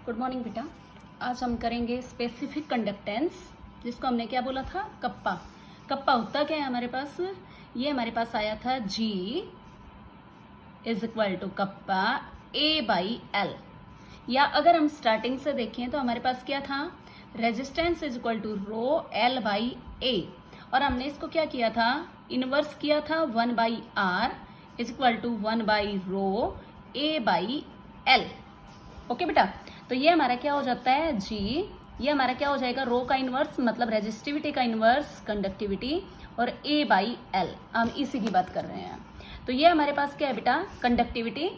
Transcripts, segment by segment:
Good morning बेटा। आज हम करेंगे स्पेसिफिक कंडक्टेंस, जिसको हमने क्या बोला था, कप्पा। कप्पा होता क्या है हमारे पास, ये हमारे पास आया था G is equal to kappa A by L. या अगर हम स्टार्टिंग से देखें तो हमारे पास क्या था, resistance is equal to rho L by A, और हमने इसको क्या किया था, इनवर्स किया था 1 by R is equal to 1 by rho A by L. Okay बेटा, तो ये हमारा क्या हो जाता है G, ये हमारा क्या हो जाएगा, रो का इनवर्स मतलब रेजिस्टिविटी का इनवर्स कंडक्टिविटी, और A बाई एल, हम इसी की बात कर रहे हैं। तो ये हमारे पास क्या है बेटा, कंडक्टिविटी,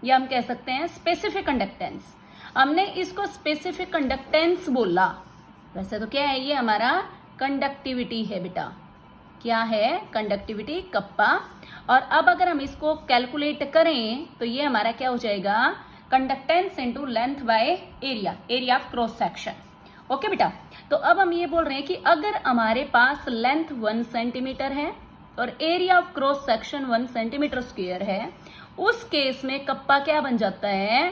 या हम कह सकते हैं स्पेसिफिक कंडक्टेंस। हमने इसको स्पेसिफिक कंडक्टेंस बोला, वैसे तो क्या है, ये हमारा कंडक्टिविटी है बेटा। क्या है, कंडक्टिविटी, कप्पा। और अब अगर हम इसको कैलकुलेट करें तो ये हमारा क्या हो जाएगा, conductance into length by area, area of cross section. Okay बेटा, तो अब हम ये बोल रहे हैं कि अगर हमारे पास लेंथ 1 सेंटीमीटर है और area of cross section 1 centimetre square है, उस केस में कप्पा क्या बन जाता है,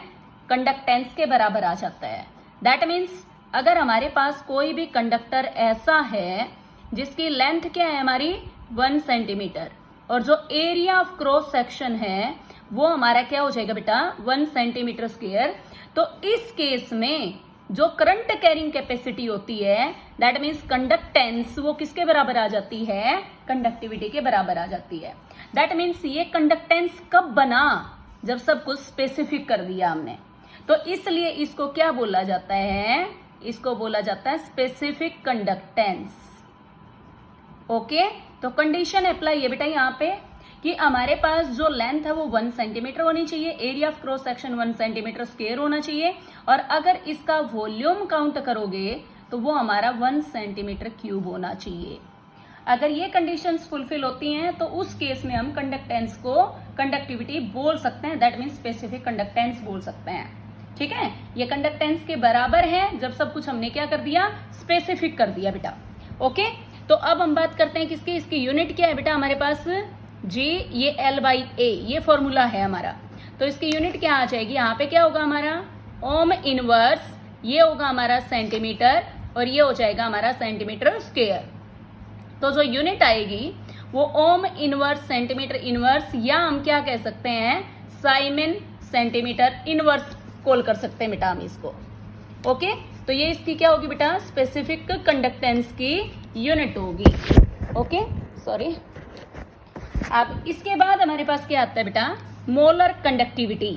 कंडक्टेंस के बराबर आ जाता है। दैट मीन्स अगर हमारे पास कोई भी कंडक्टर ऐसा है जिसकी लेंथ क्या है हमारी 1 सेंटीमीटर, और जो एरिया ऑफ क्रॉस सेक्शन है वो हमारा क्या हो जाएगा बेटा, 1 सेंटीमीटर स्क्वायर, तो इस केस में जो करंट कैरिंग कैपेसिटी होती है, दैट मीन्स कंडक्टेंस, वो किसके बराबर आ जाती है, कंडक्टिविटी के बराबर आ जाती है। दैट मीन्स ये कंडक्टेंस कब बना, जब सब कुछ स्पेसिफिक कर दिया हमने, तो इसलिए इसको क्या बोला जाता है, इसको बोला जाता है स्पेसिफिक कंडक्टेंस। ओके, तो कंडीशन अप्लाई है बेटा यहाँ पे कि हमारे पास जो लेंथ है वो 1 सेंटीमीटर होनी चाहिए, area of cross section 1 centimetre square होना चाहिए, और अगर इसका वॉल्यूम काउंट करोगे तो वो हमारा 1 सेंटीमीटर क्यूब होना चाहिए। अगर ये कंडीशंस फुलफिल होती हैं तो उस केस में हम कंडक्टेंस को कंडक्टिविटी बोल सकते हैं, दैट मीन्स स्पेसिफिक कंडक्टेंस बोल सकते हैं। ठीक है, ये कंडक्टेंस के बराबर है जब सब कुछ हमने क्या कर दिया, स्पेसिफिक कर दिया बेटा। ओके, तो अब हम बात करते हैं किसकी, इसकी यूनिट क्या है बेटा हमारे पास, G, ये L बाई ए, ये फॉर्मूला है हमारा। तो इसकी यूनिट क्या आ जाएगी, यहाँ पे क्या होगा हमारा ओम इनवर्स, ये होगा हमारा सेंटीमीटर, और ये हो जाएगा हमारा सेंटीमीटर स्क्वायर। तो जो यूनिट आएगी वो ओम इनवर्स सेंटीमीटर इनवर्स, या हम क्या कह सकते हैं, साइमन सेंटीमीटर इनवर्स कॉल कर सकते हैं बेटा हम इसको। ओके, तो ये इसकी क्या होगी बेटा, स्पेसिफिक कंडक्टेंस की यूनिट होगी। Okay, sorry. अब इसके बाद हमारे पास क्या आता है बेटा, मोलर कंडक्टिविटी।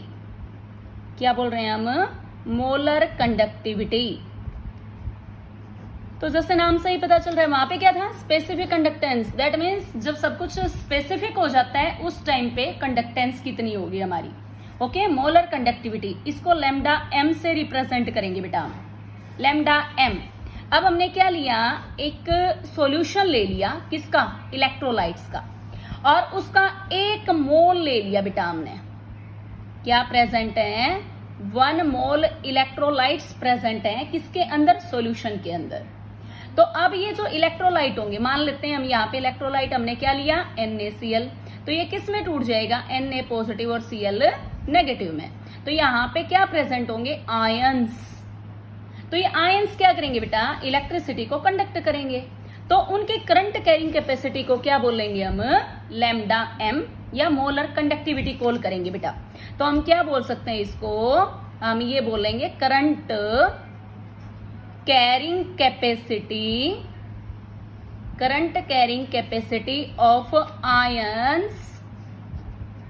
क्या बोल रहे हैं हम, मोलर कंडक्टिविटी। तो जैसे नाम से ही पता चल रहा है, वहां पे क्या था, स्पेसिफिक कंडक्टेंस। दैट मीन्स जब सब कुछ स्पेसिफिक हो जाता है उस टाइम पे कंडक्टेंस कितनी होगी हमारी। ओके, मोलर कंडक्टिविटी, इसको लैम्डा एम से रिप्रेजेंट करेंगे बेटा हम, लैम्डा एम। अब हमने क्या लिया, एक सॉल्यूशन ले लिया, किसका, इलेक्ट्रोलाइट्स का, और उसका 1 मोल ले लिया बेटा हमने। क्या प्रेजेंट है, 1 मोल इलेक्ट्रोलाइट्स प्रेजेंट है किसके अंदर, सॉल्यूशन के अंदर। तो अब ये जो इलेक्ट्रोलाइट होंगे, मान लेते हैं हम यहाँ पे इलेक्ट्रोलाइट हमने क्या लिया, NaCl, तो ये किस में टूट जाएगा, Na पॉजिटिव और Cl नेगेटिव में। तो यहाँ पे क्या प्रेजेंट होंगे, आयंस। तो ये आयंस क्या करेंगे बेटा, इलेक्ट्रिसिटी को कंडक्ट करेंगे, तो उनके करंट कैरिंग कैपेसिटी को क्या बोलेंगे हम, लैम्डा एम, या मोलर कंडक्टिविटी कॉल करेंगे बेटा। तो हम क्या बोल सकते हैं इसको, हम ये बोलेंगे current carrying capacity, current carrying capacity of ions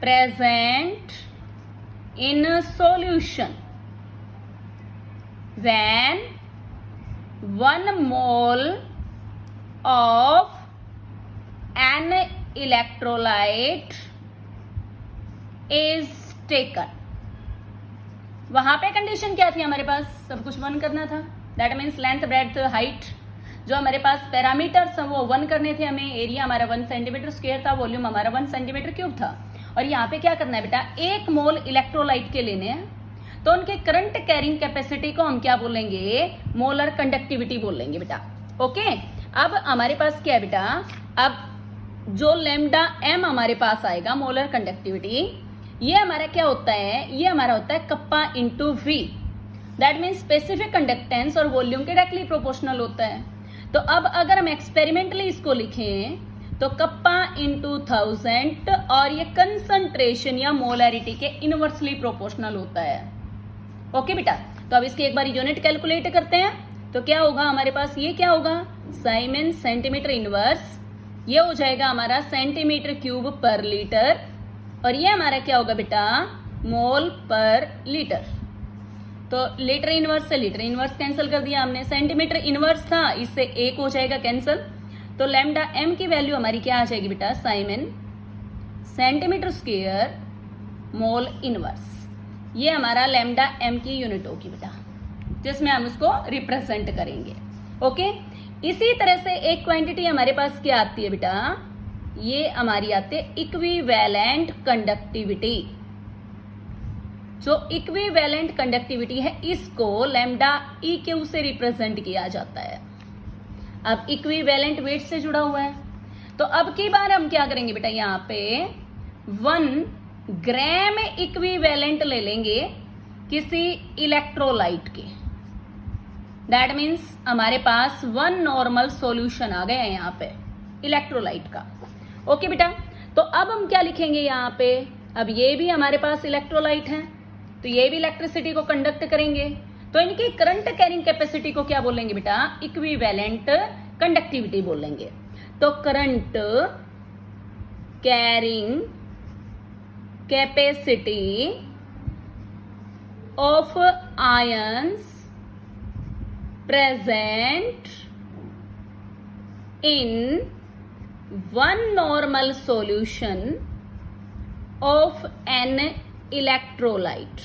present in solution when 1 mole of an electrolyte is taken। वहां पे कंडीशन क्या थी हमारे पास, सब कुछ 1 करना था, that means length breadth height, जो हमारे पास पैरामीटर्स वो 1 करने थे हमें। एरिया हमारा 1 सेंटीमीटर स्क्वायर था, वॉल्यूम हमारा 1 सेंटीमीटर क्यूब था, और यहाँ पे क्या करना है बेटा, 1 मोल इलेक्ट्रोलाइट के लेने हैं, तो उनके करंट कैरिंग कैपेसिटी को हम क्या बोलेंगे, मोलर कंडक्टिविटी बोलेंगे बेटा। ओके, अब हमारे पास क्या है बेटा, अब जो लैम्डा एम हमारे पास आएगा, मोलर कंडक्टिविटी, ये हमारा क्या होता है, ये हमारा होता है kappa into V. That means specific conductance और वॉल्यूम के डायरेक्टली प्रोपोर्शनल होता है। तो अब अगर हम एक्सपेरिमेंटली इसको लिखें तो कप्पा इंटू 1000 और ये कंसंट्रेशन या मोलैरिटी के इनवर्सली प्रोपोर्शनल होता है। ओके बेटा, तो अब इसकी एक बार यूनिट कैलकुलेट करते हैं। तो क्या होगा हमारे पास, ये क्या होगा साइमन सेंटीमीटर इनवर्स, ये हो जाएगा हमारा सेंटीमीटर क्यूब पर लीटर, और ये हमारा क्या होगा बेटा मोल पर लीटर। तो लीटर इनवर्स से लीटर इनवर्स कैंसिल कर दिया हमने, सेंटीमीटर इनवर्स था इससे एक हो जाएगा कैंसिल। तो लैम्डा एम की वैल्यू हमारी क्या आ जाएगी बेटा siemens centimetre square mole inverse, ये हमारा लैम्डा एम की यूनिट होगी बेटा, जिसमें हम उसको रिप्रेजेंट करेंगे। ओके, इसी तरह से एक क्वांटिटी हमारे पास क्या आती है बेटा, ये हमारी आती है इक्विवेलेंट कंडक्टिविटी। जो इक्विवेलेंट कंडक्टिविटी है इसको लैम्डा ई क्यू से रिप्रेजेंट किया जाता है। अब इक्विवेलेंट वेट से जुड़ा हुआ है, तो अब की बार हम क्या करेंगे बेटा, यहाँ पे 1 ग्राम इक्विवेलेंट ले लेंगे किसी इलेक्ट्रोलाइट के। दैट मीन्स हमारे पास 1 नॉर्मल सॉल्यूशन आ गया है यहाँ पे इलेक्ट्रोलाइट का। ओके बेटा, तो अब हम क्या लिखेंगे यहाँ पे, अब ये भी हमारे पास इलेक्ट्रोलाइट है तो ये भी इलेक्ट्रिसिटी को कंडक्ट करेंगे, तो इनकी करंट कैरिंग कैपेसिटी को क्या बोलेंगे बेटा इक्विवेलेंट कंडक्टिविटी बोलेंगे। तो current carrying capacity of ions present in 1 normal solution of an electrolyte.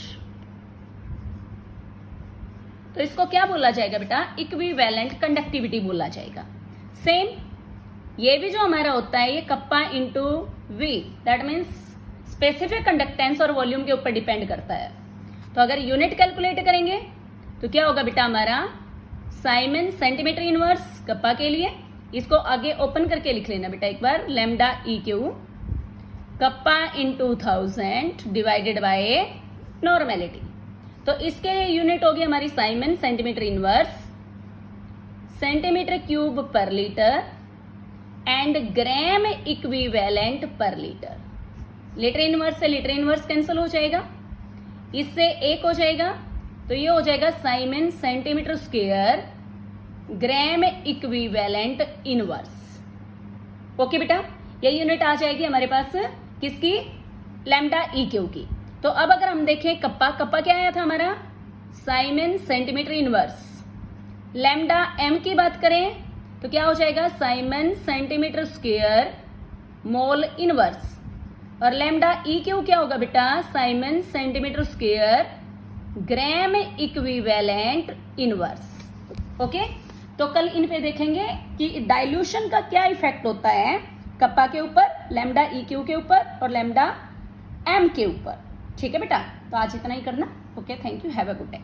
तो इसको क्या बोला जाएगा बेटा इक्विवेलेंट कंडक्टिविटी बोला जाएगा। सेम ये भी जो हमारा होता है ये kappa into V, that means specific conductance और वॉल्यूम के ऊपर डिपेंड करता है। तो अगर यूनिट कैलकुलेट करेंगे तो क्या होगा बेटा हमारा साइमन सेंटीमीटर इनवर्स कप्पा के लिए, इसको आगे ओपन करके लिख लेना बेटा एक बार, lambda E Q kappa into 1000 divided by normality. तो इसके यूनिट होगी हमारी siemens centimetre inverse, centimetre cube पर लीटर एंड ग्राम इक्विवेलेंट पर लीटर। लीटर इनवर्स से लीटर इनवर्स कैंसिल हो जाएगा, इससे एक हो जाएगा, तो ये हो जाएगा siemens centimetre square gram equivalent inverse. Okay बेटा, ये यूनिट आ जाएगी हमारे पास किसकी लैम्डा ई क्यू की। तो अब अगर हम देखें कप्पा, कप्पा क्या आया था हमारा siemens centimetre inverse, lambda M की बात करें तो क्या हो जाएगा siemens centimetre square mole inverse, और लैम्डा ई क्यू क्या होगा बेटा siemens centimetre square gram equivalent inverse. Okay, तो कल इन पे देखेंगे कि डाइल्यूशन का क्या इफेक्ट होता है कप्पा के ऊपर, लैम्डा ई क्यू के ऊपर और लैम्डा एम के ऊपर। ठीक है बेटा, तो आज इतना ही करना। Okay, thank you, have a good day.